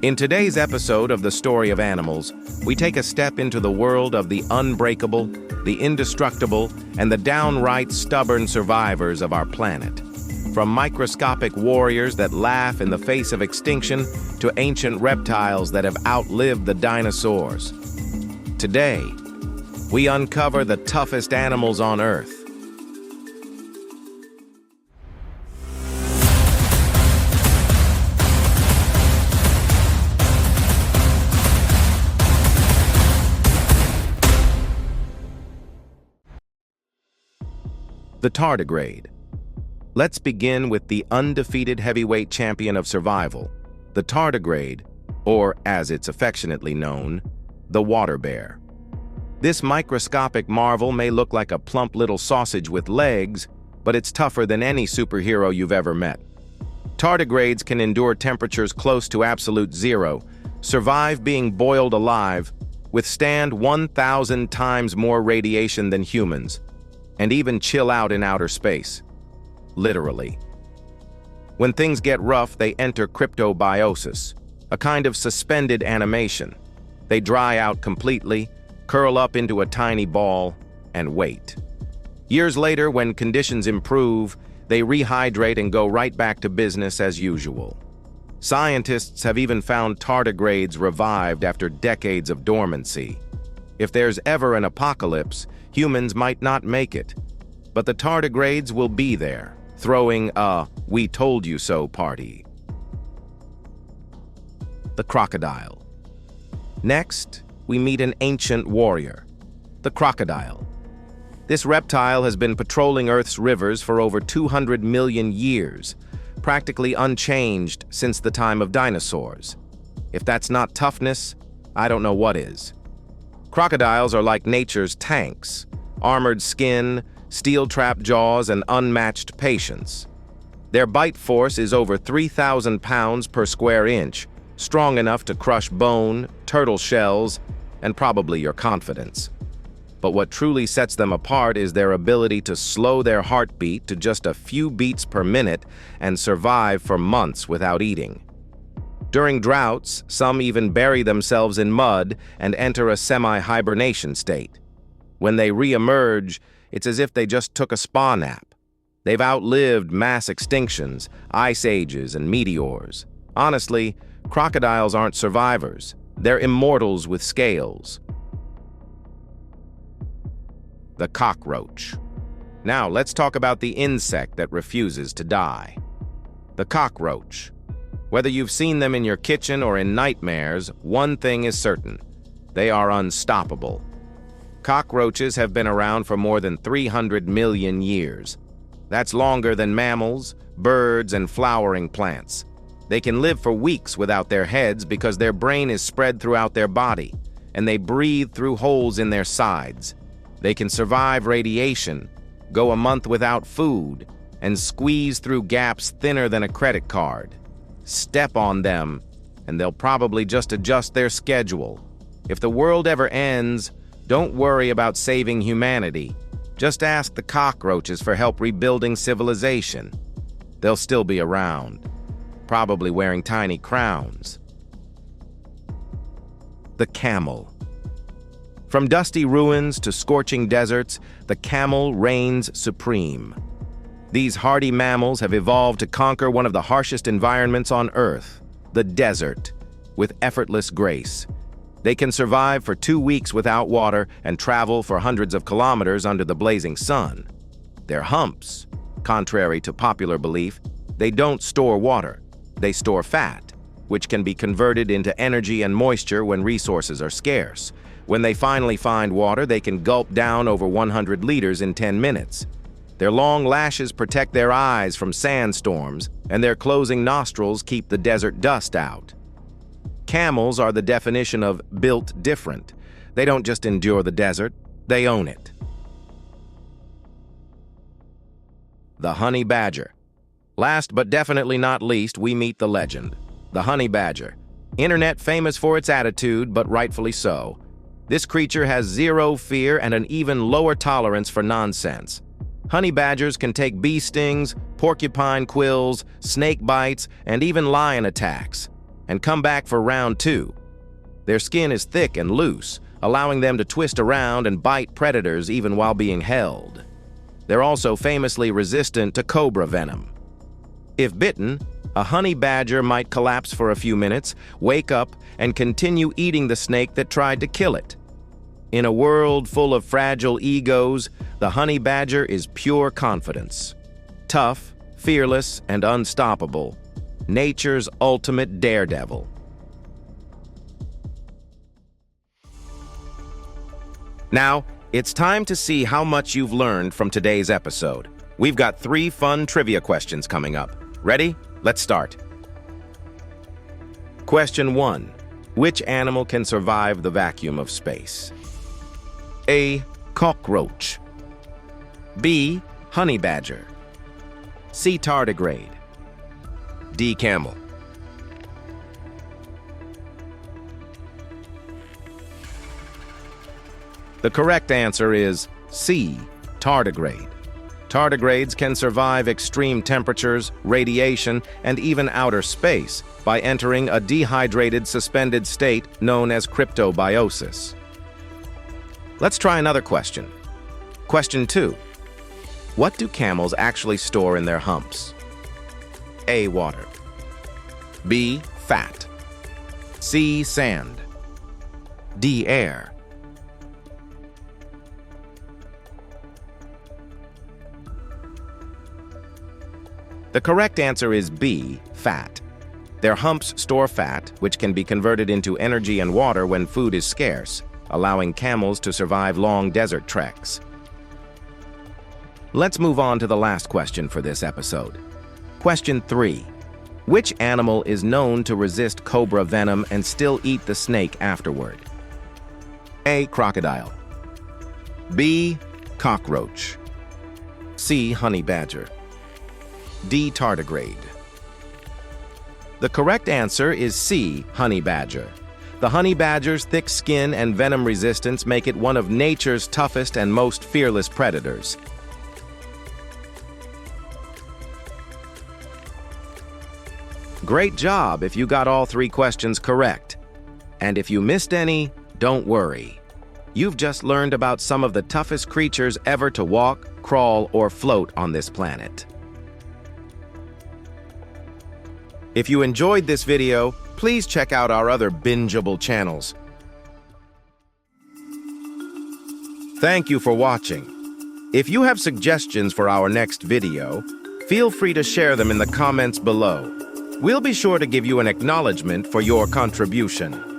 In today's episode of The Story of Animals, we take a step into the world of the unbreakable, the indestructible, and the downright stubborn survivors of our planet. From microscopic warriors that laugh in the face of extinction to ancient reptiles that have outlived the dinosaurs. Today, we uncover the toughest animals on Earth. The tardigrade. Let's begin with the undefeated heavyweight champion of survival, the tardigrade, or as it's affectionately known, the water bear. This microscopic marvel may look like a plump little sausage with legs, but it's tougher than any superhero you've ever met. Tardigrades can endure temperatures close to absolute zero, survive being boiled alive, withstand 1,000 times more radiation than humans, and even chill out in outer space. Literally. When things get rough, they enter cryptobiosis, a kind of suspended animation. They dry out completely, curl up into a tiny ball, and wait. Years later, when conditions improve, they rehydrate and go right back to business as usual. Scientists have even found tardigrades revived after decades of dormancy. If there's ever an apocalypse, humans might not make it, but the tardigrades will be there, throwing a "we told you so" party. The crocodile. Next, we meet an ancient warrior, the crocodile. This reptile has been patrolling Earth's rivers for over 200 million years, practically unchanged since the time of dinosaurs. If that's not toughness, I don't know what is. Crocodiles are like nature's tanks, armored skin, steel-trapped jaws, and unmatched patience. Their bite force is over 3,000 pounds per square inch, strong enough to crush bone, turtle shells, and probably your confidence. But what truly sets them apart is their ability to slow their heartbeat to just a few beats per minute and survive for months without eating. During droughts, some even bury themselves in mud and enter a semi-hibernation state. When they re-emerge, it's as if they just took a spa nap. They've outlived mass extinctions, ice ages, and meteors. Honestly, crocodiles aren't survivors. They're immortals with scales. The cockroach. Now, let's talk about the insect that refuses to die. The cockroach. Whether you've seen them in your kitchen or in nightmares, one thing is certain: they are unstoppable. Cockroaches have been around for more than 300 million years. That's longer than mammals, birds, and flowering plants. They can live for weeks without their heads because their brain is spread throughout their body, and they breathe through holes in their sides. They can survive radiation, go a month without food, and squeeze through gaps thinner than a credit card. Step on them, and they'll probably just adjust their schedule. If the world ever ends, don't worry about saving humanity. Just ask the cockroaches for help rebuilding civilization. They'll still be around, probably wearing tiny crowns. The camel. From dusty ruins to scorching deserts, the camel reigns supreme. These hardy mammals have evolved to conquer one of the harshest environments on Earth, the desert, with effortless grace. They can survive for 2 weeks without water and travel for hundreds of kilometers under the blazing sun. Their humps, contrary to popular belief, they don't store water. They store fat, which can be converted into energy and moisture when resources are scarce. When they finally find water, they can gulp down over 100 liters in 10 minutes. Their long lashes protect their eyes from sandstorms, and their closing nostrils keep the desert dust out. Camels are the definition of built different. They don't just endure the desert, they own it. The honey badger. Last but definitely not least, we meet the legend, the honey badger. Internet famous for its attitude, but rightfully so. This creature has zero fear and an even lower tolerance for nonsense. Honey badgers can take bee stings, porcupine quills, snake bites, and even lion attacks. and come back for round 2. Their skin is thick and loose, allowing them to twist around and bite predators even while being held. They're also famously resistant to cobra venom. If bitten, a honey badger might collapse for a few minutes, wake up, and continue eating the snake that tried to kill it. In a world full of fragile egos, the honey badger is pure confidence. Tough, fearless, and unstoppable. Nature's ultimate daredevil. Now, it's time to see how much you've learned from today's episode. We've got 3 fun trivia questions coming up. Ready? Let's start. Question 1. Which animal can survive the vacuum of space? A. Cockroach. B. Honey badger. C. Tardigrade. D. Camel. The correct answer is C. Tardigrade. Tardigrades can survive extreme temperatures, radiation, and even outer space by entering a dehydrated suspended state known as cryptobiosis. Let's try another question. Question 2. What do camels actually store in their humps? A. Water. B. Fat. C. Sand. D. Air. The correct answer is B. Fat. Their humps store fat, which can be converted into energy and water when food is scarce, allowing camels to survive long desert treks. Let's move on to the last question for this episode. Question 3. Which animal is known to resist cobra venom and still eat the snake afterward? A. Crocodile. B. Cockroach. C. Honey badger. D. Tardigrade. The correct answer is C. Honey badger. The honey badger's thick skin and venom resistance make it one of nature's toughest and most fearless predators. Great job if you got all 3 questions correct. And if you missed any, don't worry. You've just learned about some of the toughest creatures ever to walk, crawl, or float on this planet. If you enjoyed this video, please check out our other bingeable channels. Thank you for watching. If you have suggestions for our next video, feel free to share them in the comments below. We'll be sure to give you an acknowledgement for your contribution.